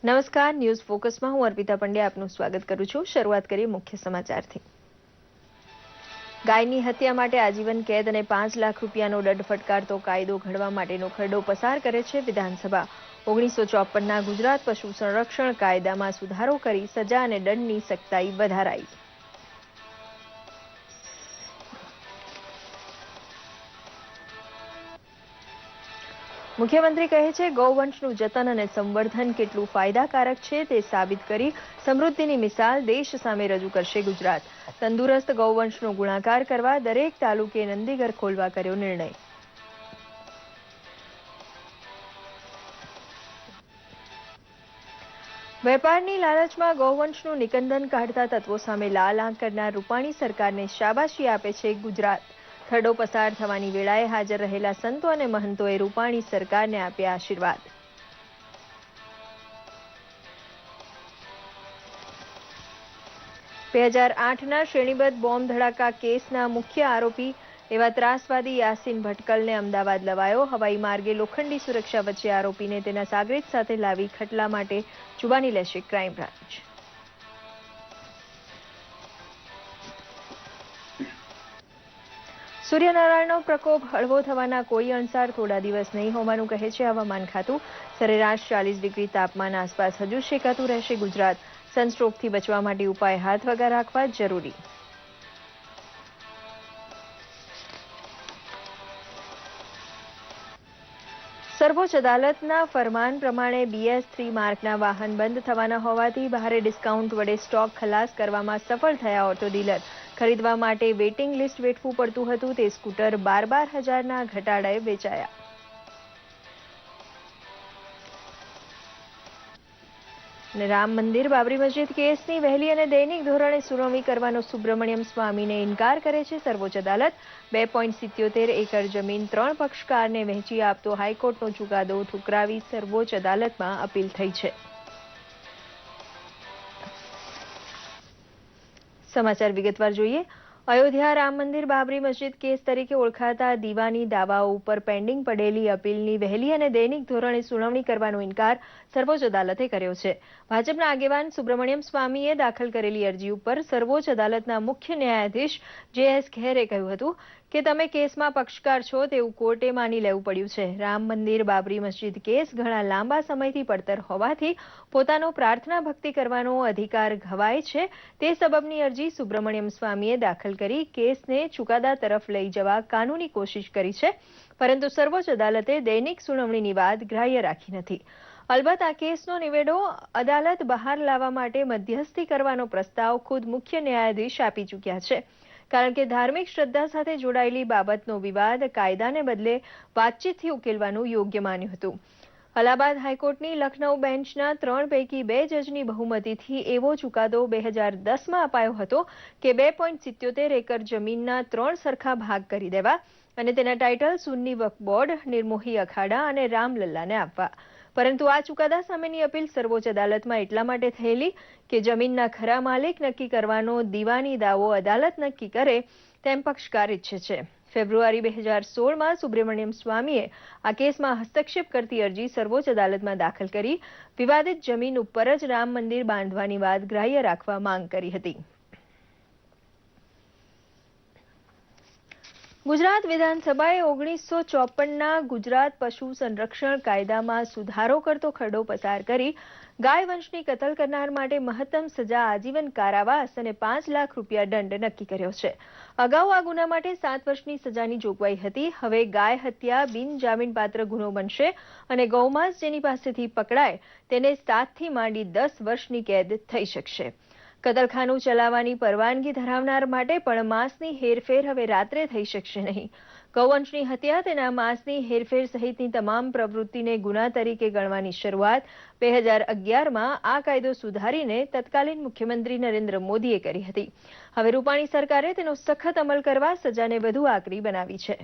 નમસ્કાર, ન્યૂઝ ફોકસમાં હું અર્પિતા પંડ્યા આપનું સ્વાગત કરું છું। શરૂઆત કરીએ મુખ્ય સમાચારથી। ગાયની હત્યા માટે આજીવન કેદ અને 5 લાખ રૂપિયાનો દંડ ફટકારતો કાયદો ઘડવા માટેનો ખરડો પસાર કરે છે વિધાનસભા। 1954ના ગુજરાત પશુ સંરક્ષણ કાયદામાં સુધારો કરી સજા અને દંડની સખ્તાઈ વધારાઈ। મુખ્યમંત્રી કહે છે ગૌવંશનું જતન અને સંવર્ધન કેટલું ફાયદાકારક છે તે સાબિત કરી સમૃદ્ધિની મિસાલ દેશ સામે રજૂ કરશે ગુજરાત। તંદુરસ્ત ગૌવંશનો ગુણાકાર કરવા દરેક તાલુકે નંદીઘર ખોલવા કર્યો નિર્ણય। વેપારની લાલચમાં ગૌવંશનું નિકંદન કાઢતા તત્વો સામે લાલ આંખ કરનાર રૂપાણી સરકારને શાબાશી આપે છે ગુજરાત। ખરડો પસાર થવાની વેળાએ હાજર રહેલા સંતો અને મહંતોએ રૂપાણી સરકારને આપ્યા આશીર્વાદ। 2008ના શ્રેણીબદ્ધ બોમ્બ ધડાકા કેસના મુખ્ય આરોપી એવા ત્રાસવાદી યાસીન ભટકલને અમદાવાદ લવાયો। હવાઈ માર્ગે લોખંડી સુરક્ષા વચ્ચે આરોપીને તેના સાગરીત સાથે લાવી ખટલા માટે જુબાની લેશે ક્રાઇમ બ્રાન્ચ। સૂર્યનારાયણનો પ્રકોપ હળવો થવાના કોઈ અણસાર થોડા દિવસ નહીં હોવાનું કહે છે હવામાન ખાતું। સરેરાશ 40 ડિગ્રી તાપમાન આસપાસ હજુ શેકાતું રહેશે ગુજરાત। સનસ્ટ્રોકથી બચવા માટે ઉપાય હાથ વગા રાખવા જરૂરી। સર્વોચ્ચ અદાલતના ફરમાન પ્રમાણે BS3 માર્કના વાહન બંધ થવાના હોવાથી ભારે ડિસ્કાઉન્ટ વડે સ્ટોક ખલાસ કરવામાં સફળ થયા ઓટો ડીલર। ખરીદવા માટે વેઇટિંગ લિસ્ટ વેઠવું પડતું હતું તે સ્કૂટર 12,000ના ઘટાડાએ વેચાયા। અને રામ મંદિર બાબરી મસ્જિદ કેસની વહેલી અને દૈનિક ધોરણે સુનાવણી કરવાનો સુબ્રમણ્યમ સ્વામીને ઇનકાર કરે છે સર્વોચ્ચ અદાલત। 2.77 એકર જમીન 3 પક્ષકારને વહેંચી આપતો હાઈકોર્ટનો ચુકાદો ઠુકરાવી સર્વોચ્ચ અદાલતમાં અપીલ થઈ છે। સમાચાર વિગતવાર જોઈએ। અયોધ્યા રામ મંદિર બાબરી મસ્જિદ કેસ તરીકે ઓળખાતા દીવાની દાવાઓ ઉપર પેન્ડિંગ પડેલી અપીલની વહેલી અને દૈનિક ધોરણે સુનાવણી કરવાનો ઇનકાર સર્વોચ્ચ અદાલતે કર્યો છે। ભાજપના આગેવાન સુબ્રમણ્યમ સ્વામીએ દાખલ કરેલી અરજી ઉપર સર્વોચ્ચ અદાલતના મુખ્ય ન્યાયાધીશ JS ખેરે કહ્યું હતું કે તમે કેસમાં પક્ષકાર છો તેવું કોર્ટે માની લેવું પડ્યું છે। રામ મંદિર બાબરી મસ્જિદ કેસ ઘણા લાંબા સમયથી પડતર હોવાથી પોતાનો પ્રાર્થના ભક્તિ કરવાનો અધિકાર ઘવાય છે તે સબબની અરજી સુબ્રમણ્યમ સ્વામીએ દાખલ કરી કેસને ચુકાદા તરફ લઈ જવા કાનૂની કોશિશ કરી છે પરંતુ સર્વોચ્ચ અદાલતે દૈનિક સુનાવણીની વાત ગ્રાહ્ય રાખી નથી। અલબત્ત આ કેસનો નિવેડો અદાલત બહાર લાવવા માટે મધ્યસ્થી કરવાનો પ્રસ્તાવ ખુદ મુખ્ય ન્યાયાધીશ આપી ચૂક્યા છે કારણ કે ધાર્મિક શ્રદ્ધા સાથે જોડાયેલી બાબતનો વિવાદ કાયદાને બદલે વાતચીતથી ઉકેલવાનું યોગ્ય માન્યું હતું। અલ્હાબાદ હાઈકોર્ટની લખનઉ બેન્ચના 3 પૈકી 2 જજની બહુમતીથી એવો ચુકાદો 2010માં અપાયો હતો કે 2.77 એકર જમીનના 3 સરખા ભાગ કરી દેવા અને તેના ટાઇટલ સુન્ની વક્ફ બોર્ડ, નિર્મોહી અખાડા અને રામલલ્લાને આપવા। પરંતુ આ ચુકાદા સામેની અપીલ સર્વોચ્ચ અદાલતમાં એટલા માટે થયેલી કે જમીનના ખરા માલિક નક્કી કરવાનો દીવાની દાવો અદાલત નક્કી કરે તેમ પક્ષકાર ઈચ્છે છે। ફેબ્રુઆરી 2016માં સુબ્રમણ્યમ સ્વામીએ આ કેસમાં હસ્તક્ષેપ કરતી અરજી સર્વોચ્ચ અદાલતમાં દાખલ કરી વિવાદિત જમીન ઉપર જ રામ મંદિર બાંધવાની વાત ગ્રાહ્ય રાખવા માંગ કરી હતી। ગુજરાત વિધાનસભાએ 1954ના ગુજરાત પશુ સંરક્ષણ કાયદામાં સુધારો કરતો ખરડો પસાર કરી ગાય વંશની કતલ કરનાર માટે મહત્તમ સજા આજીવન કારાવાસ અને 5 લાખ રૂપિયા દંડ નક્કી કર્યો છે। અગાઉ આ ગુના માટે 7 વર્ષની સજાની જોગવાઈ હતી। હવે ગાય હત્યા બિનજામીનપાત્ર ગુનો બનશે અને ગૌમાંસ જેની પાસેથી પકડાય તેને 7થી માંડી 10 વર્ષની કેદ થઈ શકશે। કતલખાનું ચલાવવાની પરવાનગી ધરાવનાર માટે પણ માંસની હેરફેર હવે રાત્રે થઈ શકશે નહીં। ગૌવંશની હત્યા તેના માંસની હેરફેર સહિતની તમામ પ્રવૃત્તિને ગુના તરીકે ગણવાની શરૂઆત 2011માં આ કાયદો સુધારીને તત્કાલીન મુખ્યમંત્રી નરેન્દ્ર મોદીએ કરી હતી। હવે રૂપાણી સરકારે તેનો સખત અમલ કરવા સજાને વધુ આકરી બનાવી છે।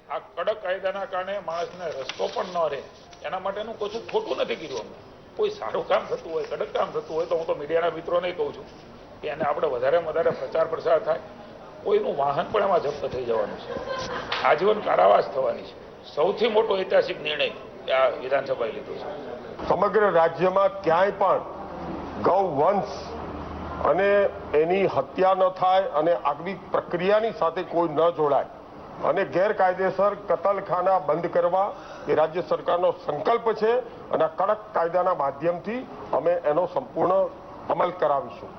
આ કડક કાયદાના કારણે માણસને રસ્તો પણ ન રહે એના માટેનું કશું ખોટું નથી કર્યું। કોઈ સારું કામ થતું હોય, કડક કામ થતું હોય તો હું તો મીડિયાના મિત્રોને કહું છું કે એને આપણે વધારે પ્રચાર પ્રસાર થાય। કોઈનું વાહન પણ એમાં જપ્ત થઈ જવાનું છે, આજીવન કારાવાસ થવાની છે। સૌથી મોટો ઐતિહાસિક નિર્ણય આ વિધાનસભાએ લીધો છે. સમગ્ર રાજ્યમાં ક્યાંય પણ ગૌવંશ અને એની હત્યા ન થાય અને આગવી પ્રક્રિયાની સાથે કોઈ ન જોડાય અને ગેરકાયદેસર કતલખાના બંધ કરવા એ રાજ્ય સરકારનો સંકલ્પ છે અને કડક કાયદાના માધ્યમથી અમે એનો સંપૂર્ણ અમલ કરાવીશું.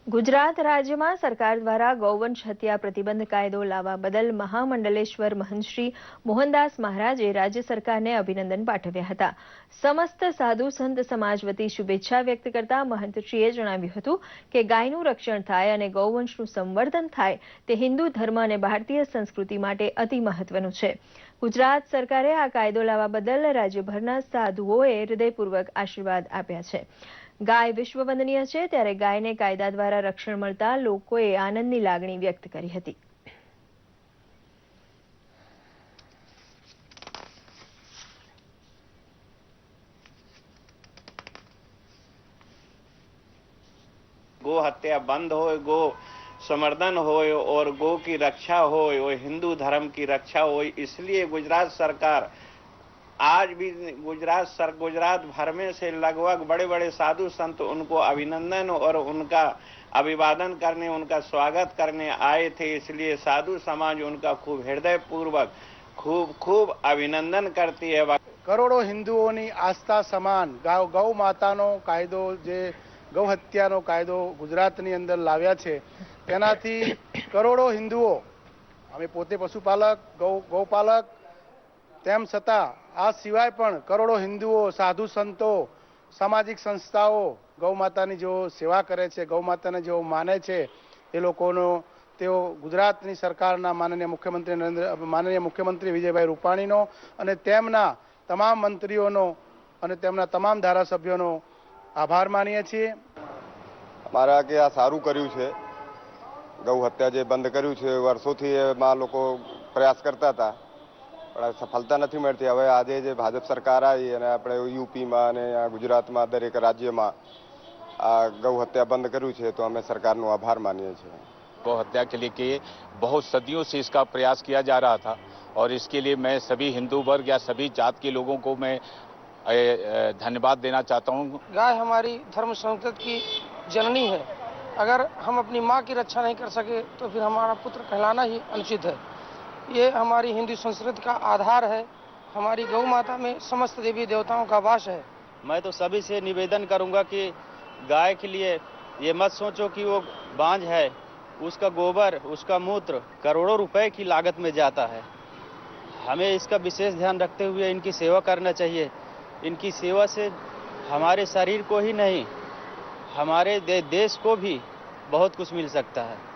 ગુજરાત રાજ્યમાં સરકાર દ્વારા ગૌવંશ હત્યા પ્રતિબંધ કાયદો લાવવા બદલ મહામંડલેશ્વર મહંત શ્રી મોહનદાસ મહારાજે રાજ્ય સરકારને અભિનંદન પાઠવ્યા હતા. સમસ્ત સાધુ સંત સમાજ વતી શુભેચ્છા વ્યક્ત કરતા મહંતશ્રીએ જણાવ્યું હતું કે ગાયનું રક્ષણ થાય અને ગૌવંશનું સંવર્ધન થાય તે હિન્દુ ધર્મ અને ભારતીય સંસ્કૃતિ માટે અતિ મહત્વનું છે. ગુજરાત સરકારે આ કાયદો લાવવા બદલ રાજ્યભરના સાધુઓએ હૃદયપૂર્વક આશીર્વાદ આપ્યા છે. ગાય વિશ્વ વંદનીય છે ત્યારે ગાયને કાયદા દ્વારા રક્ષણ મળતા લોકોએ આનંદની લાગણી વ્યક્ત કરી હતી. गो हत्या बंद हो, गो संवर्धन हो और गो की रक्षा हो और हिंदू धर्म की रक्षा हो, इसलिए गुजरात सरकार आज भी गुजरात भर में से लगभग बड़े बड़े साधु संत उनको अभिनंदन और उनका अभिवादन करने, उनका स्वागत करने आए थे. इसलिए साधु समाज उनका खूब हृदय पूर्वक खूब अभिनंदन करती है. કરોડો હિન્દુઓની આસ્થા સમાન ગૌ માતાનો કાયદો, જે ગૌ હત્યાનો કાયદો ગુજરાતની અંદર લાવ્યા છે, તેનાથી કરોડો હિન્દુઓ, અમે પોતે પશુપાલક, ગૌપાલક, તેમ છતાં આ સિવાય પણ કરોડો હિન્દુઓ, સાધુ સંતો, સામાજિક સંસ્થાઓ ગૌ માતાની જેઓ સેવા કરે છે, ગૌ માતાને જેઓ માને છે, એ લોકોનો તેઓ ગુજરાતની સરકારના માનનીય મુખ્યમંત્રી વિજયભાઈ રૂપાણીનો અને તેમના તમામ મંત્રીઓનો અને તેમના તમામ ધારાસભ્યોનો આભાર માનીએ છીએ. અમારા કે આ સારું કર્યું છે, ગૌ હત્યા જે બંધ કર્યું છે, વર્ષોથી એમાં લોકો પ્રયાસ કરતા હતા પણ સફળતા નથી મળતી. હવે આજે જે ભાજપ સરકાર આવી અને આપણે યુપીમાં અને ગુજરાતમાં દરેક રાજ્યમાં આ ગૌ હત્યા બંધ કર્યું છે તો અમે સરકારનો આભાર માનીએ છીએ. गौ हत्या के लिए कि बहुत सदियों से इसका प्रयास किया जा रहा था और इसके लिए मैं सभी हिंदू वर्ग या सभी जात के लोगों को मैं धन्यवाद देना चाहता हूँ. गाय हमारी धर्म संस्कृति की जननी है. अगर हम अपनी माँ की रक्षा नहीं कर सके तो फिर हमारा पुत्र कहलाना ही अनुचित है. ये हमारी हिंदू संस्कृति का आधार है. हमारी गौ माता में समस्त देवी देवताओं का वास है. मैं तो सभी से निवेदन करूंगा कि गाय के लिए ये मत सोचो कि वो बांझ है, उसका गोबर, उसका मूत्र करोड़ों रुपए की लागत में जाता है. हमें इसका विशेष ध्यान रखते हुए इनकी सेवा करना चाहिए. इनकी सेवा से हमारे शरीर को ही नहीं, हमारे देश को भी बहुत कुछ मिल सकता है.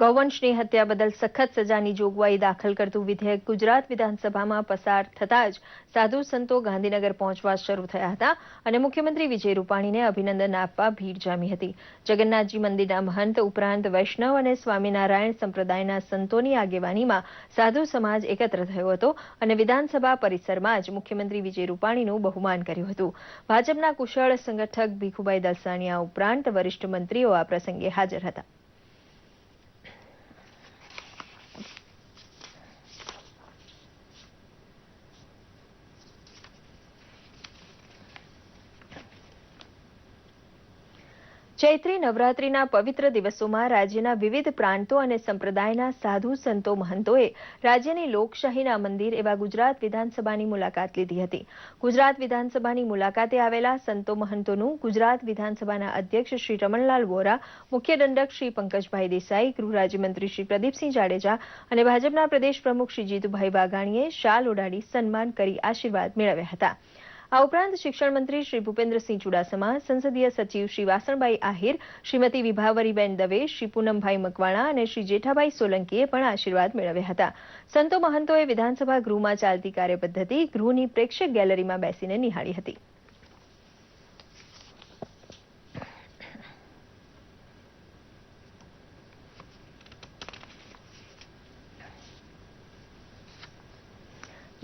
ગૌવંશની હત્યા બદલ સખત સજાની જોગવાઈ દાખલ કરતું વિધેયક ગુજરાત વિધાનસભામાં પસાર થતાં જ સાધુ સંતો ગાંધીનગર પહોંચવા શરૂ થયા હતા અને મુખ્યમંત્રી વિજય રૂપાણીને અભિનંદન આપવા ભીડ જામી હતી. જગન્નાથજી મંદિરના મહંત ઉપરાંત વૈષ્ણવ અને સ્વામિનારાયણ સંપ્રદાયના સંતોની આગેવાનીમાં સાધુ સમાજ એકત્ર થયો હતો અને વિધાનસભા પરિસરમાં જ મુખ્યમંત્રી વિજય રૂપાણીનું બહુમાન કર્યું હતું. ભાજપના કુશળ સંગઠક ભીખુભાઈ દલસાણિયા ઉપરાંત વરિષ્ઠ મંત્રીઓ આ પ્રસંગે હાજર હતા. ચૈત્રી નવરાત્રિના પવિત્ર દિવસોમાં રાજ્યના વિવિધ પ્રાંતો અને સંપ્રદાયના સાધુ સંતો મહંતોએ રાજ્યની લોકશાહીના મંદિર એવા ગુજરાત વિધાનસભાની મુલાકાત લીધી હતી. ગુજરાત વિધાનસભાની મુલાકાતે આવેલા સંતો મહંતોનું ગુજરાત વિધાનસભાના અધ્યક્ષ શ્રી રમણલાલ વોરા, મુખ્ય દંડક શ્રી પંકજભાઈ દેસાઈ, ગૃહ રાજ્યમંત્રી શ્રી પ્રદીપસિંહ જાડેજા અને ભાજપના પ્રદેશ પ્રમુખ શ્રી જીતુભાઈ વાઘાણીએ શાલ ઓઢાડી સન્માન કરી આશીર્વાદ મેળવ્યા હતા. આ ઉપરાંત શિક્ષણ મંત્રી શ્રી ભૂપેન્દ્રસિંહ ચુડાસમા, સંસદીય સચિવ શ્રી વાસણભાઈ આહિર, શ્રીમતી વિભાવરીબેન દવે, શ્રી પૂનમભાઈ મકવાણા અને શ્રી જેઠાભાઈ સોલંકીએ પણ આશીર્વાદ મેળવ્યા હતા. સંતો મહંતોએ વિધાનસભા ગૃહમાં ચાલતી કાર્યપદ્ધતિ ગૃહની પ્રેક્ષક ગેલેરીમાં બેસીને નિહાળી હતી.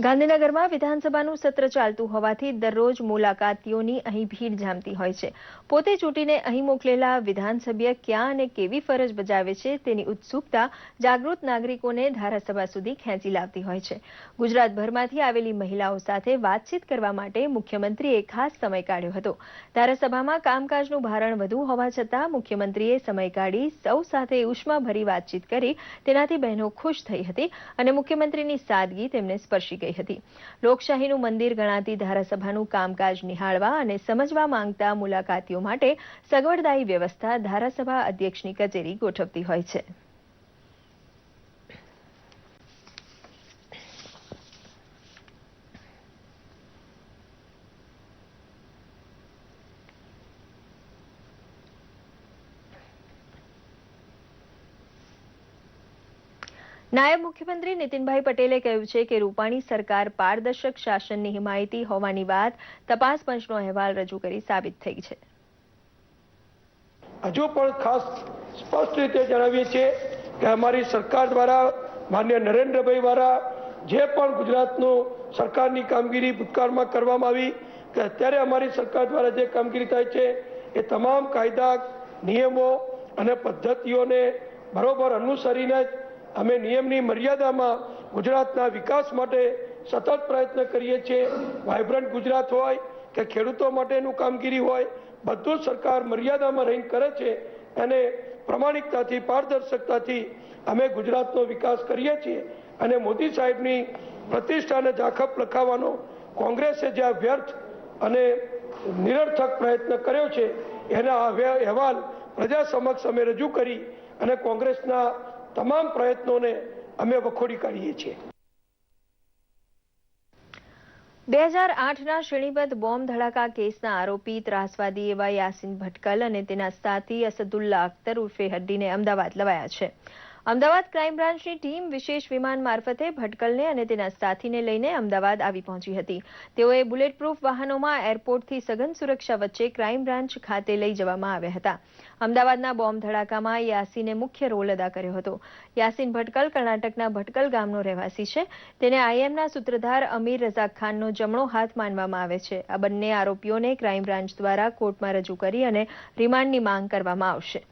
ગાંધીનગરમાં વિધાનસભાનું સત્ર ચાલતું હોવાથી દરરોજ મુલાકાતીઓની અહીં ભીડ જામતી હોય છે. પોતે ચૂંટીને અહીં મોકલેલા વિધાનસભ્ય ક્યાં અને કેવી ફરજ બજાવે છે તેની ઉત્સુકતા જાગૃત નાગરિકોને ધારાસભા સુધી ખેંચી લાવતી હોય છે. ગુજરાતભરમાંથી આવેલી મહિલાઓ સાથે વાતચીત કરવા માટે મુખ્યમંત્રીએ ખાસ સમય કાઢ્યો હતો. ધારાસભામાં કામકાજનું ભારણ વધુ હોવા છતાં મુખ્યમંત્રીએ સમય કાઢી સૌ સાથે ઉષ્માભરી વાતચીત કરી તેનાથી બહેનો ખુશ થઈ હતી અને મુખ્યમંત્રીની સાદગી તેમને સ્પર્શી ગઈ હતી. લોકશાહીનું મંદિર ગણાતી ધારાસભાનું કામકાજ નિહાળવા અને સમજવા માંગતા મુલાકાતીઓ માટે સગવડદાયી વ્યવસ્થા ધારાસભા અધ્યક્ષની કચેરી ગોઠવતી હોય છે. નાયબ મુખ્યમંત્રી નીતિનભાઈ પટેલે કહ્યું છે કે રૂપાણી સરકાર પારદર્શક શાસનની હિમાયતી હોવાની વાત તપાસ પંચનો અહેવાલ રજૂ કરી સાબિત થઈ છે. હજુ પણ ખાસ સ્પષ્ટ રીતે જણાવીએ છીએ કે અમારી સરકાર દ્વારા માન્ય નરેન્દ્રભાઈ દ્વારા જે પણ ગુજરાતનું સરકારની કામગીરી ભૂતકાળમાં કરવામાં આવી કે અત્યારે અમારી સરકાર દ્વારા જે કામગીરી થાય છે એ તમામ કાયદા નિયમો અને પદ્ધતિઓને બરોબર અનુસરીને અમે નિયમની મર્યાદામાં ગુજરાતના વિકાસ માટે સતત પ્રયત્ન કરીએ છીએ. વાઇબ્રન્ટ ગુજરાત હોય કે ખેડૂતો માટેનું કામગીરી હોય બધું સરકાર મર્યાદામાં રહીને કરે છે અને પ્રમાણિકતાથી પારદર્શકતાથી અમે ગુજરાતનો વિકાસ કરીએ છીએ. અને મોદી સાહેબની પ્રતિષ્ઠાને ઝાખપ લખાવવાનો કોંગ્રેસે જે વ્યર્થ અને નિરર્થક પ્રયત્ન કર્યો છે એના અહેવાલ પ્રજા સમક્ષ અમે રજૂ કરી અને કોંગ્રેસના તમામ પ્રયત્નોને અમે વખોડી કાઢીએ છીએ. 2008ના શ્રેણીબદ્ધ બોમ્બ ધડાકા કેસના આરોપી ત્રાસવાદી એવા યાસીન ભટકલ અને તેના સાથી અસદુલ્લા અખ્તર ઉર્ફે હડ્ડીને અમદાવાદ લવાયા છે. અમદાવાદ ક્રાઇમ બ્રાન્ચની ટીમ વિશેષ વિમાન મારફતે ભટકલને અને તેના સાથીને લઈને અમદાવાદ આવી પહોંચી હતી. તેઓએ બુલેટ પ્રૂફ વાહનોમાં એરપોર્ટથી સઘન સુરક્ષા વચ્ચે ક્રાઇમ બ્રાન્ચ ખાતે લઈ જવામાં આવ્યા હતા. અમદાવાદના બોમ્બ ધડાકામાં યાસીને મુખ્ય રોલ અદા કર્યો હતો. યાસીન ભટકલ કર્ણાટકના ભટકલ ગામનો રહેવાસી છે. તેને આઈએમના સૂત્રધાર અમીર રઝાક ખાનનો જમણો હાથ માનવામાં આવે છે. આ બંને આરોપીઓને ક્રાઇમ બ્રાન્ચ દ્વારા કોર્ટમાં રજૂ કરી અને રિમાન્ડની માંગ કરવામાં આવશે.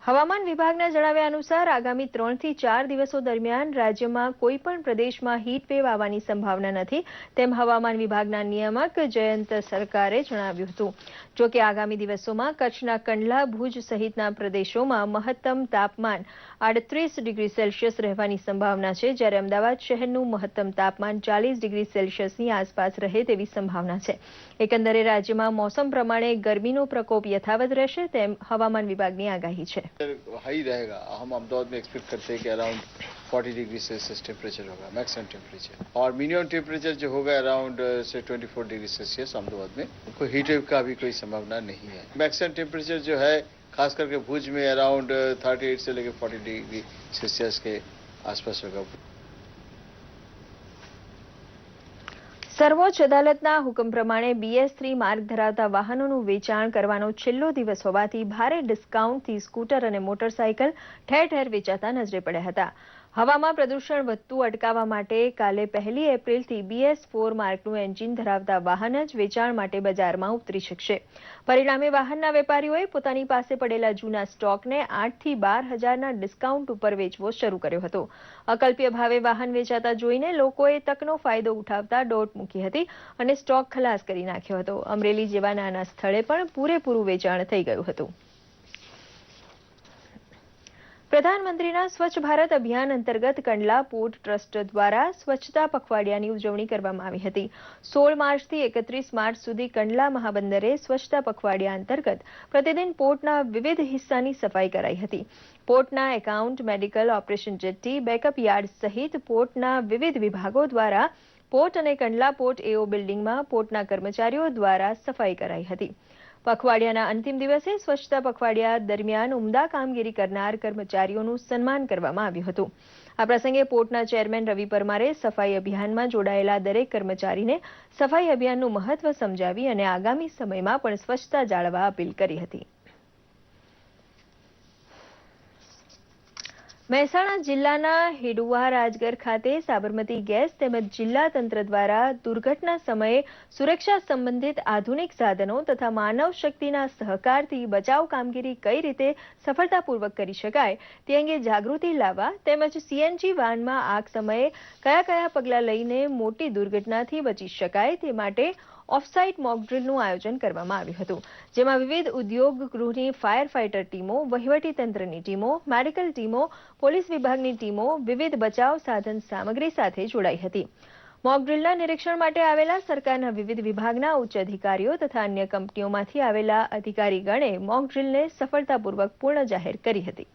હવામાન વિભાગના જણાવ્યા અનુસાર આગામી 3 થી 4 દિવસો દરમિયાન રાજ્યમાં કોઈ પણ પ્રદેશમાં હીટવેવ આવવાની સંભાવના નથી તેમ હવામાન વિભાગના નિયામક જયંત સરકારે જણાવ્યું હતું. જો કે આગામી દિવસોમાં કચ્છના કંડલા, ભુજ સહિતના પ્રદેશોમાં મહત્તમ તાપમાન 38 ડિગ્રી સેલ્સિયસ રહેવાની સંભાવના છે, જ્યારે અમદાવાદ શહેરનું મહત્તમ તાપમાન 40 ડિગ્રી સેલ્સિયસની આસપાસ રહે તેવી સંભાવના છે. એકંદરે રાજ્યમાં મોસમ પ્રમાણે ગરમીનો પ્રકોપ યથાવત રહેશે તેમ હવામાન વિભાગની આગાહી છે. हाई रहेगा. हम अहमदाबाद में एक्सपेक्ट करते हैं कि अराउंड 40 डिग्री सेल्सियस टेम्परेचर होगा, मैक्सिमम टेम्परेचर, और मिनिमम टेम्परेचर जो होगा अराउंड से 24 डिग्री सेल्सियस अहमदाबाद में. कोई हीट वेव का भी कोई संभावना नहीं है. मैक्सिमम टेम्परेचर जो है खास करके भुज में अराउंड 38 से लेकर 40 डिग्री सेल्सियस के आसपास होगा. સર્વોચ્ચ અદાલતના હુકમ પ્રમાણે BS3 માર્ગ ધરાવતા વાહનોનું વેચાણ કરવાનો છેલ્લો દિવસ હોવાથી ભારે ડિસ્કાઉન્ટથી સ્કૂટર અને મોટરસાયકલ ઠેર ઠેર વેચાતા નજરે પડ્યા હતા. હવામાં પ્રદૂષણ વધતું અટકાવવા માટે કાલે 1 એપ્રિલથી BS4 માર્કનું એન્જિન ધરાવતા વાહન જ વેચાણ માટે બજારમાં ઉતરી શકશે. પરિણામે વાહનના વેપારીઓએ પોતાની પાસે પડેલા જૂના સ્ટોકને 8 થી 12 હજારના ડિસ્કાઉન્ટ ઉપર વેચવો શરૂ કર્યો હતો. અકલ્પ્ય ભાવે વાહન વેચાતા જોઈને લોકોએ તકનો ફાયદો ઉઠાવતા દોટ મૂકી હતી અને સ્ટોક ખલાસ કરી નાખ્યો હતો. અમરેલી જેવા નાના સ્થળે પણ પૂરેપૂરું વેચાણ થઈ ગયું હતું. પ્રધાનમંત્રીના સ્વચ્છ ભારત અભિયાન અંતર્ગત કંડલા પોર્ટ ટ્રસ્ટ દ્વારા સ્વચ્છતા પખવાડિયાની ઉજવણી કરવામાં આવી હતી. 16 માર્ચથી 31 માર્ચ સુધી કંડલા મહાબંદરે સ્વચ્છતા પખવાડિયા અંતર્ગત પ્રતિદિન પોર્ટના વિવિધ હિસ્સાની સફાઈ કરાઈ હતી. પોર્ટના account, medical, operation jetty, backup yard સહિત પોર્ટના વિવિધ વિભાગો દ્વારા પોર્ટ અને કંડલા પોર્ટ AO બિલ્ડિંગમાં પોર્ટના કર્મચારીઓ દ્વારા સફાઈ કરાઈ હતી. પખવાડિયાના અંતિમ દિવસે સ્વચ્છતા પખવાડિયા દરમિયાન ઉમદા કામગીરી કરનાર કર્મચારીઓનું સન્માન કરવામાં આવ્યું હતું. આ પ્રસંગે પોર્ટના ચેરમેન રવિ પરમારે સફાઈ અભિયાનમાં જોડાયેલા દરેક કર્મચારીને સફાઈ અભિયાનનું મહત્વ સમજાવી અને આગામી સમયમાં પણ સ્વચ્છતા જાળવવા અપીલ કરી હતી. મહેસાણા જિલ્લાના હેડુવા રાજગર ખાતે સાબરમતી ગેસ તેમજ જિલ્લા તંત્ર દ્વારા દુર્ઘટના સમયે સુરક્ષા સંબંધિત આધુનિક સાધનો તથા માનવ શક્તિના સહકારથી બચાવ કામગીરી કઈ રીતે સફળતાપૂર્વક કરી શકાય તે અંગે જાગૃતિ લાવવા તેમજ સીએનજી વાનમાં આગ સમયે કયા કયા પગલાં લઈને મોટી દુર્ઘટનાથી બચી શકાય તે માટે ઓફસાઇટ મોક ડ્રીલનું આયોજન કરવામાં આવ્યું હતું, જેમાં વિવિધ ઉદ્યોગ ગૃહની ફાયર ફાઇટર ટીમો, વહીવટી તંત્રની ટીમો, મેડિકલ ટીમો, પોલીસ વિભાગની ટીમો વિવિધ બચાવ સાધન સામગ્રી સાથે જોડાઈ હતી. મોક ડ્રીલના નિરીક્ષણ માટે આવેલા સરકારના વિવિધ વિભાગના ઉચ્ચ અધિકારીઓ તથા અન્ય કંપનીઓમાંથી આવેલા અધિકારીગણે મોક ડ્રીલને સફળતાપૂર્વક પૂર્ણ જાહેર કરી હતી.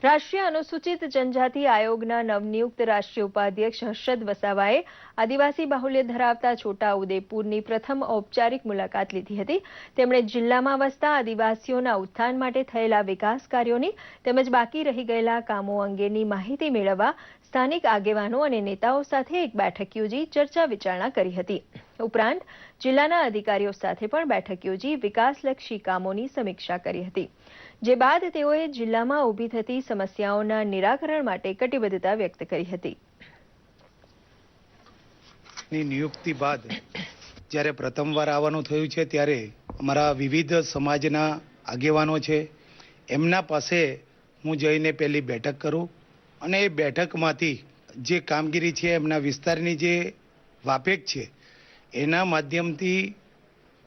રાષ્ટ્રીય અનુસૂચિત જનજાતિ આયોગના નવનિયુક્ત રાષ્ટ્રીય ઉપાધ્યક્ષ હર્ષદ વસાવાએ આદિવાસી બાહુલ્ય ધરાવતા છોટા ઉદેપુરની પ્રથમ ઔપચારિક મુલાકાત લીધી હતી. તેમણે જિલ્લામાં વસતા આદિવાસીઓના ઉત્થાન માટે થયેલા વિકાસ કાર્યોની તેમજ બાકી રહી ગયેલા કામો અંગેની માહિતી મેળવવા સ્થાનિક આગેવાનો અને નેતાઓ સાથે એક બેઠક યોજી ચર્ચા વિચારણા કરી હતી. ઉપરાંત જિલ્લાના અધિકારીઓ સાથે પણ બેઠક યોજી વિકાસલક્ષી કામોની સમીક્ષા કરી હતી, જે બાદ તેઓએ જિલ્લામાં ઊભી થતી સમસ્યાઓના નિરાકરણ માટે કટિબદ્ધતા વ્યક્ત કરી હતી. નિયુક્તિ બાદ જ્યારે પ્રથમવાર આવવાનું થયું છે ત્યારે અમારા વિવિધ સમાજના આગેવાનો છે એમના પાસે હું જઈને પહેલી બેઠક કરું અને એ બેઠકમાંથી જે કામગીરી છે એમના વિસ્તારની જે વાપેક છે એના માધ્યમથી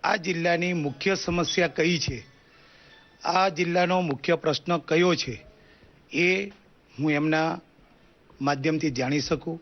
આ જિલ્લાની મુખ્ય સમસ્યા કઈ છે, આ જિલ્લાનો મુખ્ય પ્રશ્ન કયો છે એ હું એમના માધ્યમથી જાણી શકું.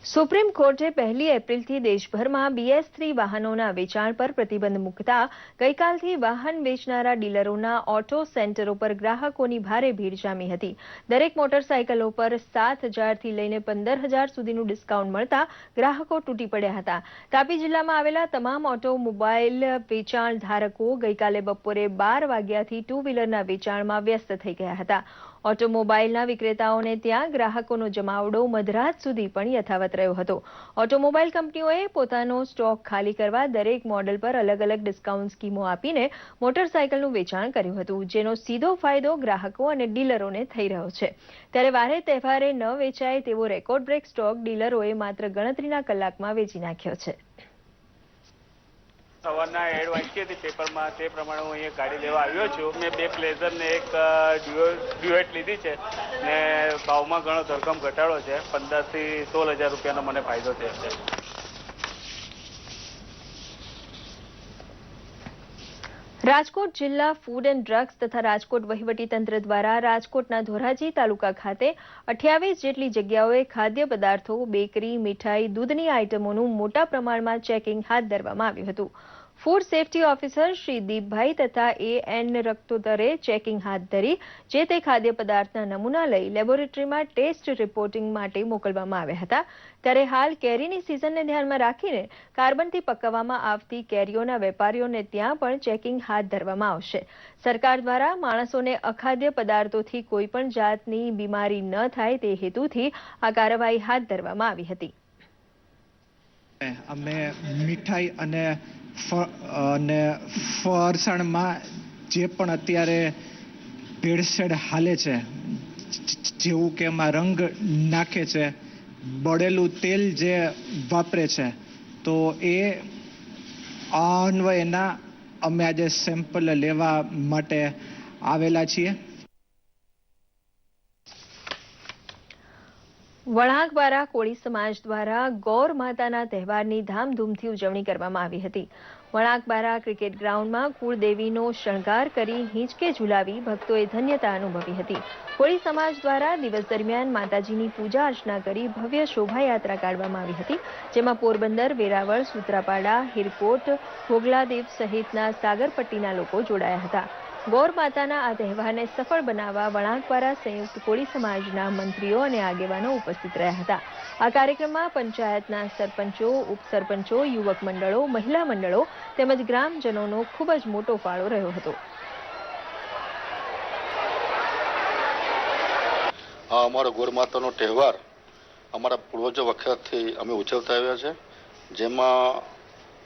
સુપ્રીમ કોર્ટે 1 એપ્રિલથી દેશભરમાં BS3 વાહનોના વેચાણ પર પ્રતિબંધ મૂકતા ગઈકાલથી વાહન વેચનારા ડીલરોના ઓટો સેન્ટરો પર ગ્રાહકોની ભારે ભીડ જામી હતી. દરેક મોટરસાયકલો પર 7,000થી લઈને 15,000 સુધીનું ડિસ્કાઉન્ટ મળતા ગ્રાહકો તૂટી પડ્યા હતા. તાપી જિલ્લામાં આવેલા તમામ ઓટોમોબાઈલ વેચાણ ધારકો ગઈકાલે બપોરે 12 વાગ્યાથી ટુ વ્હીલરના વેચાણમાં વ્યસ્ત થઈ ગયા હતા. ઓટોમોબાઈલના વિક્રેતાઓને ત્યાં ગ્રાહકોનો જમાવડો મધરાત સુધી પણ યથાવત રહ્યો હતો. ઓટોમોબાઈલ કંપનીઓએ પોતાનો સ્ટોક ખાલી કરવા દરેક મોડેલ પર અલગ અલગ ડિસ્કાઉન્ટ સ્કીમો આપીને મોટરસાયકલનું વેચાણ કર્યું હતું, જેનો સીધો ફાયદો ગ્રાહકો અને ડીલરોને થઈ રહ્યો છે. ત્યારે વારે તહેવારે ન વેચાય તેવો રેકોર્ડ બ્રેક સ્ટોક ડીલરોએ માત્ર ગણતરીના કલાકમાં વેચી નાખ્યો છે. સવારના એડ વાંચી હતી પેપરમાં, તે પ્રમાણે હું અહીંયા ગાડી લેવા આવ્યો છું. મેં 2 પ્લેઝર ને એક ડ્યુએટ લીધી છે ને ભાવમાં ઘણો ધરખમ ઘટાડો છે. 15,000થી 16,000 રૂપિયાનો મને ફાયદો થયો છે. રાજકોટ જિલ્લા ફૂડ એન્ડ ડ્રગ્સ તથા રાજકોટ વહીવટીતંત્ર દ્વારા રાજકોટના ધોરાજી તાલુકા ખાતે 28 જેટલી જગ્યાઓએ ખાદ્ય પદાર્થો, બેકરી, મીઠાઈ, દૂધની આઇટમોનું મોટા પ્રમાણમાં ચેકિંગ હાથ ધરવામાં આવ્યું હતું. Food safety officer Shri Deepbhai તથા AN રક્તોતરે ચેકિંગ હાથ ધરી જે તે ખાદ્ય પદાર્થના નમૂના લઈ લેબોરેટરીમાં ટેસ્ટ રિપોર્ટિંગ માટે મોકલવામાં આવ્યા હતા. ત્યારે હાલ કેરીની સિઝનને ધ્યાનમાં રાખીને કાર્બનથી પકવવામાં આવતી કેરીઓના વેપારીઓને ત્યાં પણ ચેકિંગ હાથ ધરવામાં આવશે. સરકાર દ્વારા માણસોને અખાદ્ય પદાર્થોથી કોઈ પણ જાતની બીમારી ન થાય તે હેતુથી આ કાર્યવાહી હાથ ધરવામાં આવી હતી. અમે મીઠાઈ અને ફરસાણમાં જે પણ અત્યારે ભેળસેળ હાલે છે, જેવું કે એમાં રંગ નાખે છે, બળેલું તેલ જે વાપરે છે, તો એ અન્વયના અમે આજે સેમ્પલ લેવા માટે આવેલા છીએ. વણાકબારા કોળી સમાજ દ્વારા ગૌર માતાના તહેવારની ધામધૂમથી ઉજવણી કરવામાં આવી હતી. વણાકબારા ક્રિકેટ ગ્રાઉન્ડમાં કુળદેવીનો શણગાર કરી હિંચકે ઝુલાવી ભક્તોએ ધન્યતા અનુભવી હતી. કોળી સમાજ દ્વારા દિવસ દરમિયાન માતાજીની પૂજા અર્ચના કરી ભવ્ય શોભાયાત્રા કાઢવામાં આવી હતી, જેમાં પોરબંદર, વેરાવળ, સૂત્રાપાડા, હિરકોટ, ઘોઘલાદેવ સહિતના સાગરપટ્ટીના લોકો જોડાયા હતા. ગૌર માતાના આ તહેવારને સફળ બનાવવા વણાકબારા સંયુક્ત કોળી સમાજના મંત્રીઓ અને આગેવાનો ઉપસ્થિત રહ્યા હતા. આ કાર્યક્રમમાં પંચાયતના સરપંચો, ઉપસરપંચો, યુવક મંડળો, મહિલા મંડળો તેમજ ગ્રામજનોનો ખૂબ જ મોટો ફાળો રહ્યો હતો. આ અમારો ગૌર માતાનો તહેવાર અમારા પૂર્વજો વખતથી અમે ઉજવતા આવ્યા છે, જેમાં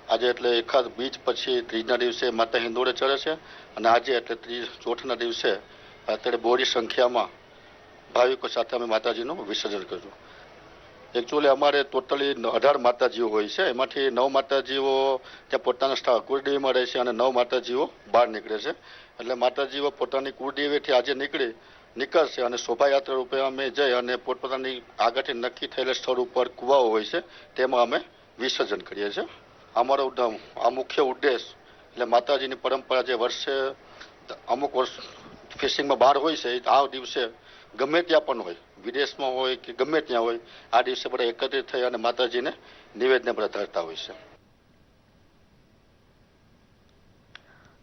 આજે એટલે એકાદ બીજ પછી ત્રીજના દિવસે માતા હિંદોળે ચડે છે અને આજે એટલે ચોથના દિવસે અત્યારે બહોળી સંખ્યામાં ભાવિકો સાથે અમે માતાજીનું વિસર્જન કર્યું. એકચ્યુઅલી અમારે ટોટલી 18 માતાજીઓ હોય છે, એમાંથી 9 માતાજીઓ ત્યાં પોતાના સ્થળ કુળદેવીમાં રહે છે અને 9 માતાજીઓ બહાર નીકળે છે. એટલે માતાજીઓ પોતાની કુળદેવીથી આજે નીકળશે અને શોભાયાત્રા રૂપે અમે જઈ અને પોતપોતાની આગળથી નક્કી થયેલા સ્થળ ઉપર કુવાઓ હોય છે તેમાં અમે વિસર્જન કરીએ છીએ. અમારો આ મુખ્ય ઉદ્દેશ એટલે માતાજીની પરંપરા જે વર્ષે અમુક વર્ષ ફિશિંગમાં બહાર હોય છે, આ દિવસે ગમે ત્યાં પણ હોય, વિદેશમાં હોય કે ગમે ત્યાં હોય, આ દિવસે બધા એકત્રિત થઈ અને માતાજીને નિવેદન બધા ધરતા હોય છે.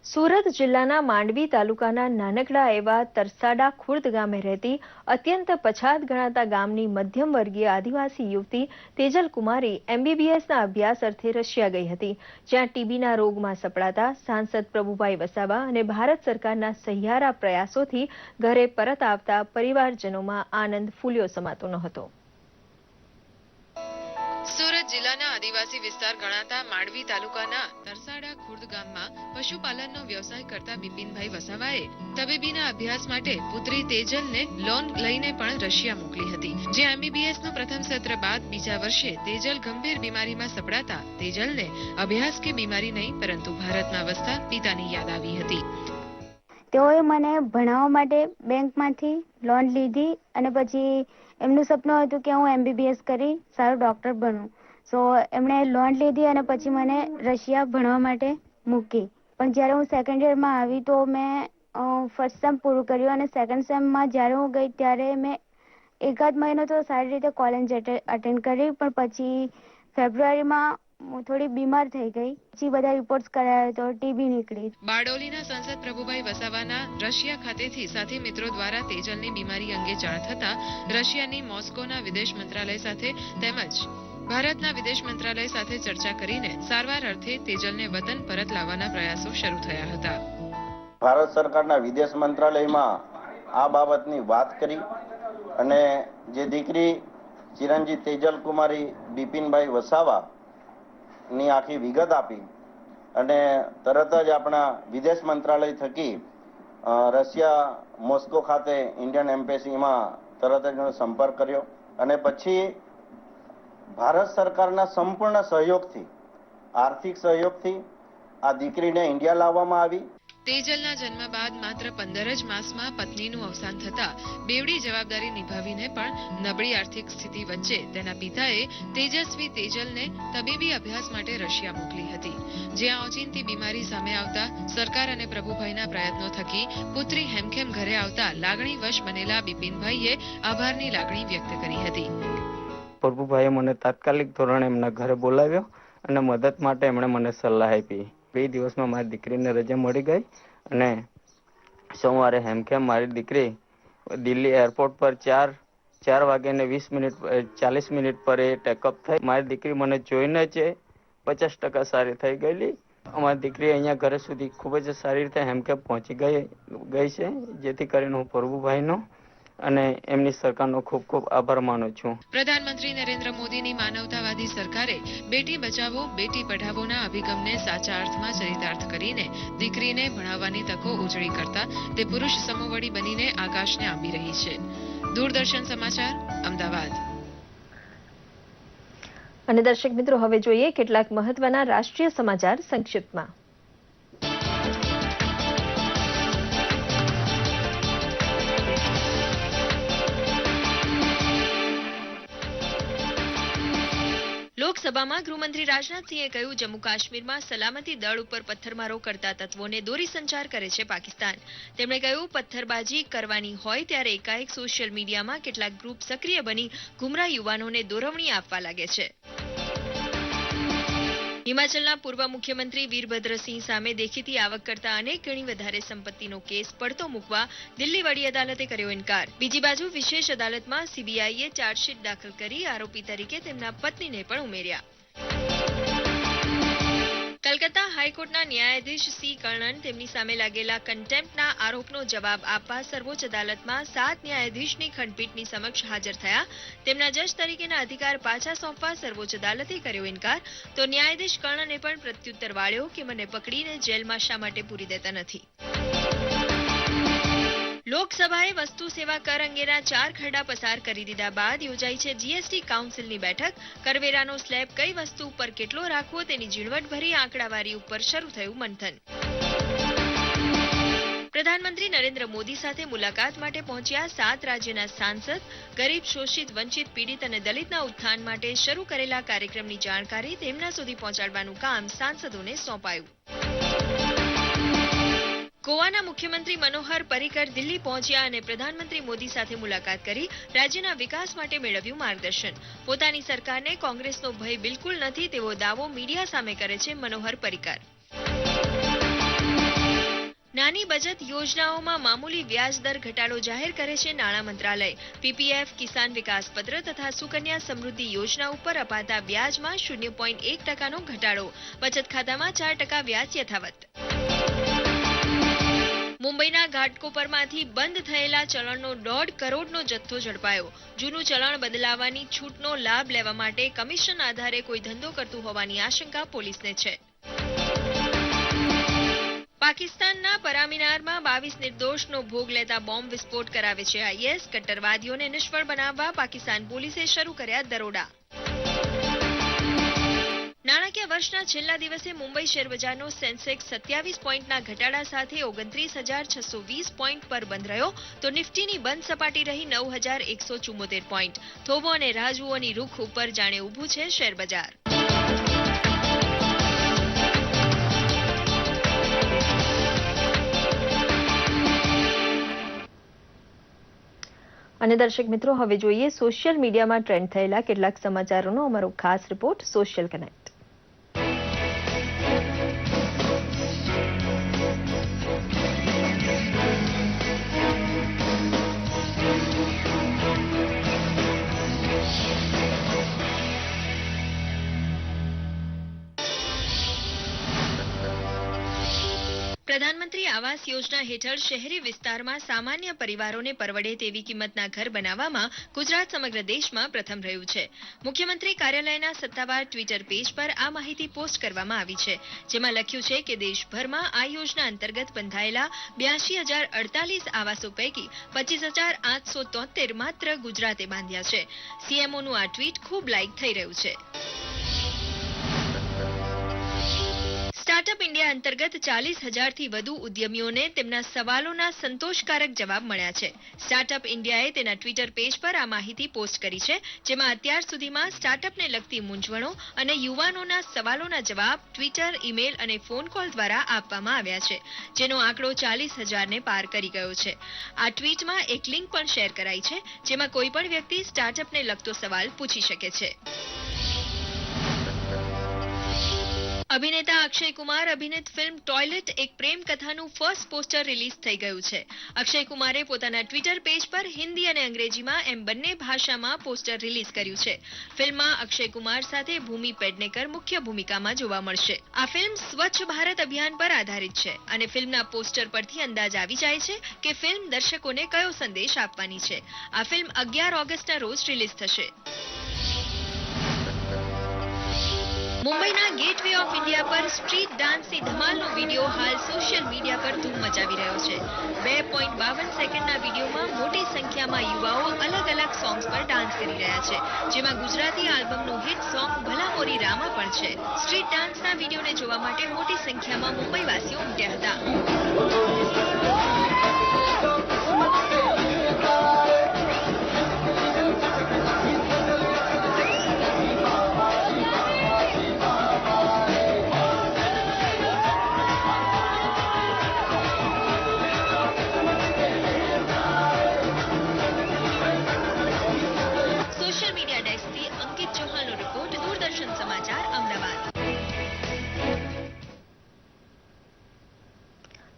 સુરત જિલ્લાના માંડવી તાલુકાના નાનકડા એવા તરસાડા ખુર્દ ગામે રહેતી અત્યંત પછાત ગણાતા ગામની મધ્યમ વર્ગીય આદિવાસી યુવતી તેજલ કુમારી MBBSના અભ્યાસ અર્થે રશિયા ગઈ હતી, જ્યાં ટીબીના રોગમાં સપડાતા સાંસદ પ્રભુભાઈ વસાવા અને ભારત સરકારના સહિયારા પ્રયાસોથી ઘરે પરત આવતા પરિવારજનોમાં આનંદ ફૂલ્યો સમાતો ન હતો. સુરત જિલ્લાના આદિવાસી વિસ્તાર ગણાતા માંડવી તાલુકાના તરસાડા ખુર્દ ગામમાં પશુપાલનનો વ્યવસાય કરતા બિપિનભાઈ વસાવાએ તબીબીના અભ્યાસ માટે પુત્રી તેજલને લોન લઈને પણ રશિયા મોકલી હતી, જે MBBSનું પ્રથમ સત્ર બાદ બીજા વર્ષે તેજલ ગંભીર બીમારીમાં સપડાતા તેજલને અભ્યાસ કે બીમારી નહીં પરંતુ ભારતમાં વસતા પિતાની યાદ આવી હતી. તેઓએ મને ભણાવવા માટે બેંકમાંથી લોન લીધી અને પછી એમનું સપનું હતું કે હું MBBS કરી સારું ડૉક્ટર બનું. સો એમણે લોન લીધી અને પછી મને રશિયા ભણવા માટે મૂકી. પણ જ્યારે હું સેકન્ડ યરમાં આવી તો મેં ફર્સ્ટ સેમ પૂરું કર્યું અને સેકન્ડ સેમમાં જ્યારે હું ગઈ ત્યારે મેં એકાદ મહિનો તો સારી રીતે કોલેજ અટેન્ડ કરી, પણ પછી ફેબ્રુઆરીમાં હું થોડી બીમાર થઈ ગઈ. પછી બધા રિપોર્ટ્સ કરાયા તો ટીબી નીકળી. બારડોલીના સાંસદ પ્રભુભાઈ વસાવાના રશિયા ખાતેથી સાથી મિત્રો દ્વારા તેજલની બીમારી અંગે જાણ થતા રશિયાની મોસ્કોના વિદેશ મંત્રાલય સાથે તેમજ ભારતના વિદેશ મંત્રાલય સાથે ચર્ચા કરીને સારવાર અર્થે તેજલને વતન પરત લાવવાના પ્રયાસો શરૂ થયા હતા. ભારત સરકારના વિદેશ મંત્રાલયમાં આ બાબતની વાત કરી અને જે દીકરી ચિરંજીવ તેજલ કુમારી બિપિનભાઈ વસાવા ની આખી વિગત આપી અને તરત જ આપણા વિદેશ મંત્રાલય થકી રશિયા મોસ્કો ખાતે ઇન્ડિયન એમ્બેસીમાં તરત જ સંપર્ક કર્યો અને પછી ભારત સરકારના સંપૂર્ણ સહયોગથી, આર્થિક સહયોગથી આ દીકરીને ઇન્ડિયા લાવવામાં આવી. તેજલના જન્મ બાદ માત્ર 15 જ માસમાં પત્નીનું અવસાન થતા બેવડી જવાબદારી નિભાવીને પણ નબળી આર્થિક સ્થિતિ વચ્ચે તેના પિતાએ તેજસ્વી તેજલને તબીબી અભ્યાસ માટે રશિયા મોકલી હતી, જ્યાં ઓચિંતી બીમારી સામે આવતા સરકાર અને પ્રભુભાઈના પ્રયત્નો થકી પુત્રી હેમખેમ ઘરે આવતા લાગણીવશ બનેલા બિપિનભાઈએ આભારની લાગણી વ્યક્ત કરી હતી. પ્રભુભાઈએ મને તાત્કાલિક ધોરણે એમના ઘરે બોલાવ્યો અને મદદ માટે એમણે મને સલાહ આપી. 2 દિવસમાં મારી દીકરીને રજા મળી ગઈ અને સોમવારે હેમખેમ મારી દીકરી દિલ્હી એરપોર્ટ પર 4 વાગ્યાને 40 મિનિટ પર એ ટેકઅપ થઈ. મારી દીકરી મને જોઈને જ 50% સારી થઈ ગયેલી. અમારી દીકરી અહીંયા ઘરે સુધી ખૂબ જ સારી રીતે હેમખેમ પહોંચી ગઈ છે, જેથી કરીને હું પ્રભુભાઈનો અને એમની સરકારનો ખૂબ ખૂબ આભાર માનું છું. પ્રધાનમંત્રી નરેન્દ્ર મોદીની માનવતાવાદી સરકારે બેટી બચાવો બેટી પઢાવોના અભિગમને સાચા અર્થમાં ચરિતાર્થ કરીને દીકરીને ભણાવવાની તકો ઉજળી કરતા તે પુરુષ સમોવડી બનીને આકાશને આંબી રહી છે. દૂરદર્શન સમાચાર, અમદાવાદ. અને દર્શક મિત્રો, હવે જોઈએ કેટલાક મહત્વના રાષ્ટ્રીય સમાચાર સંક્ષિપ્તમાં. લોકસભામાં ગૃહમંત્રી રાજનાથસિંહે કહ્યું, જમ્મુ કાશ્મીરમાં સલામતી દળ ઉપર પથ્થરમારો કરતા તત્વોને દોરી સંચાર કરે છે પાકિસ્તાન. તેમણે કહ્યું, પથ્થરબાજી કરવાની હોય ત્યારે એકાએક સોશિયલ મીડિયામાં કેટલાક ગ્રુપ સક્રિય બની ગુમરાહ યુવાનોને દોરવણી આપવા લાગે છે. હિમાચલના પૂર્વ મુખ્યમંત્રી વીરભદ્રસિંહ સામે દેખીતી આવક કરતા અનેક ગણી વધારે સંપત્તિનો કેસ પડતો મૂકવા દિલ્હી વડી અદાલતે કર્યો ઇનકાર. બીજી બાજુ વિશેષ અદાલતમાં CBIએ ચાર્જશીટ દાખલ કરી આરોપી તરીકે તેમના પત્નીને પણ ઉમેર્યા. કોલકાતા હાઈકોર્ટના ન્યાયાધીશ સી કર્ણન તેમની સામે લાગેલા કન્ટેમ્પ્ટના આરોપનો જવાબ આપવા સર્વોચ્ચ અદાલતમાં 7 ન્યાયાધીશની ખંડપીઠની સમક્ષ હાજર થયા. તેમના જજ તરીકેના અધિકાર પાછા સોંપવા સર્વોચ્ચ અદાલતે કર્યો ઇનકાર. તો ન્યાયાધીશ કર્ણને પણ પ્રત્યુત્તર વાળ્યો કે મને પકડીને જેલમાં શા માટે પૂરી દેતા નથી. લોકસભાએ વસ્તુ સેવા કર અંગેના 4 ખરડા પસાર કરી દીધા બાદ યોજાઈ છે જીએસટી કાઉન્સિલની બેઠક. કરવેરાનો સ્લેબ કઈ વસ્તુ ઉપર કેટલો રાખવો તેની ઝીણવટભરી આંકડાવારી ઉપર શરૂ થયું મંથન. પ્રધાનમંત્રી નરેન્દ્ર મોદી સાથે મુલાકાત માટે પહોંચ્યા 7 રાજ્યના સાંસદ. ગરીબ, શોષિત, વંચિત, પીડિત અને દલિતના ઉત્થાન માટે શરૂ કરેલા કાર્યક્રમની જાણકારી તેમના સુધી પહોંચાડવાનું કામ સાંસદોને સોંપાયું. ગોવાના મુખ્યમંત્રી મનોહર પર્રિકર દિલ્હી પહોંચ્યા અને પ્રધાનમંત્રી મોદી સાથે મુલાકાત કરી રાજ્યના વિકાસ માટે મેળવ્યું માર્ગદર્શન. પોતાની સરકારને કોંગ્રેસનો ભય બિલકુલ નથી તેવો દાવો મીડિયા સામે કરે છે મનોહર પર્રિકર. નાની બચત યોજનાઓમાં મામૂલી વ્યાજ દર ઘટાડો જાહેર કરે છે નાણાં મંત્રાલય. પીપીએફ, કિસાન વિકાસ પત્ર તથા સુકન્યા સમૃદ્ધિ યોજના ઉપર અપાતા વ્યાજમાં 0.1% ઘટાડો. બચત ખાતામાં 4% વ્યાજ યથાવત. મુંબઈના ઘાટકોપરમાંથી બંધ થયેલા ચલણનો 1.5 કરોડનો જથ્થો ઝડપાયો. જૂનું ચલણ બદલાવવાની છૂટનો લાભ લેવા માટે કમિશન આધારે કોઈ ધંધો કરતું હોવાની આશંકા પોલીસને છે. પાકિસ્તાનના પરામિનારમાં 22 નિર્દોષનો ભોગ લેતા બોમ્બ વિસ્ફોટ કરાવે છે આઈએસ. કટ્ટરવાદીઓને નિષ્ફળ બનાવવા પાકિસ્તાન પોલીસે શરૂ કર્યા દરોડા. નાણાકીય વર્ષના છેલ્લા દિવસે મુંબઈ શેરબજારનો સેન્સેક્સ 27 પોઈન્ટના ઘટાડા સાથે 29,620 પોઈન્ટ પર બંધ રહ્યો. તો નિફ્ટીની બંધ સપાટી રહી 9,174 પોઈન્ટ. થોભો અને રાજુઓની રૂખ ઉપર જાણે ઊભું છે શેરબજાર. અને દર્શક મિત્રો, હવે જોઈએ સોશિયલ મીડિયામાં ટ્રેન્ડ થયેલા કેટલાક સમાચારોનો અમારો ખાસ રિપોર્ટ સોશિયલ કનેક્ટ. પ્રધાનમંત્રી આવાસ યોજના હેઠળ શહેરી વિસ્તારમાં સામાન્ય પરિવારોને પરવડે તેવી કિંમતના ઘર બનાવવામાં ગુજરાત સમગ્ર દેશમાં પ્રથમ રહ્યું છે. મુખ્યમંત્રી કાર્યાલયના સત્તાવાર ટ્વિટર પેજ પર આ માહિતી પોસ્ટ કરવામાં આવી છે, જેમાં લખ્યું છે કે દેશભરમાં આ યોજના અંતર્ગત બંધાયેલા 82,048 આવાસો પૈકી 25,873 માત્ર ગુજરાતે બાંધ્યા છે. સીએમઓનું આ ટ્વીટ ખૂબ લાઇક થઈ રહ્યું છે. સ્ટાર્ટઅપ ઇન્ડિયા અંતર્ગત 40,000થી વધુ ઉદ્યમીઓને તેમના સવાલોના સંતોષકારક જવાબ મળ્યા છે. સ્ટાર્ટઅપ ઇન્ડિયાએ તેના ટ્વિટર પેજ પર આ માહિતી પોસ્ટ કરી છે, જેમાં અત્યાર સુધીમાં સ્ટાર્ટઅપને લગતી મૂંઝવણો અને યુવાનોના સવાલોના જવાબ ટ્વિટર, ઈમેલ અને ફોન કોલ દ્વારા આપવામાં આવ્યા છે, જેનો આંકડો 40,000ને પાર કરી ગયો છે. આ ટ્વીટમાં એક લિંક પણ શેર કરાઈ છે, જેમાં કોઈ પણ વ્યક્તિ સ્ટાર્ટઅપને લગતો સવાલ પૂછી શકે છે. અભિનેતા અક્ષય કુમાર અભિનીત ફિલ્મ ટોયલેટ એક પ્રેમ કથાનું ફર્સ્ટ પોસ્ટર રિલીઝ થઈ ગયું છે. અક્ષય કુમારે પોતાના ટ્વિટર પેજ પર હિન્દી અને અંગ્રેજીમાં એમ બંને ભાષામાં પોસ્ટર રિલીઝ કર્યું છે. ફિલ્મમાં અક્ષય કુમાર સાથે ભૂમિ પેડનેકર મુખ્ય ભૂમિકામાં જોવા મળશે. આ ફિલ્મ સ્વચ્છ ભારત અભિયાન પર આધારિત છે અને ફિલ્મના પોસ્ટર પરથી અંદાજ આવી જાય છે કે ફિલ્મ દર્શકોને કયો સંદેશ આપવાની છે. આ ફિલ્મ 11 ઓગસ્ટના રોજ રિલીઝ થશે. મુંબઈના ગેટ વે ઓફ ઇન્ડિયા પર સ્ટ્રીટ ડાન્સની ધમાલનો વિડીયો હાલ સોશિયલ મીડિયા પર ધૂમ મચાવી રહ્યો છે. 2.52 સેકન્ડના વિડીયોમાં મોટી સંખ્યામાં યુવાઓ અલગ અલગ સોંગ્સ પર ડાન્સ કરી રહ્યા છે, જેમાં ગુજરાતી આલ્બમનું હિટ સોંગ ભલા મોરી રામા પણ છે. સ્ટ્રીટ ડાન્સના વિડીયોને જોવા માટે મોટી સંખ્યામાં મુંબઈવાસીઓ ઉમટ્યા હતા.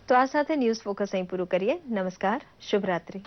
તો આ સાથે ન્યૂઝ ફોકસ અહીં પૂરું કરીએ. નમસ્કાર, શુભરાત્રી.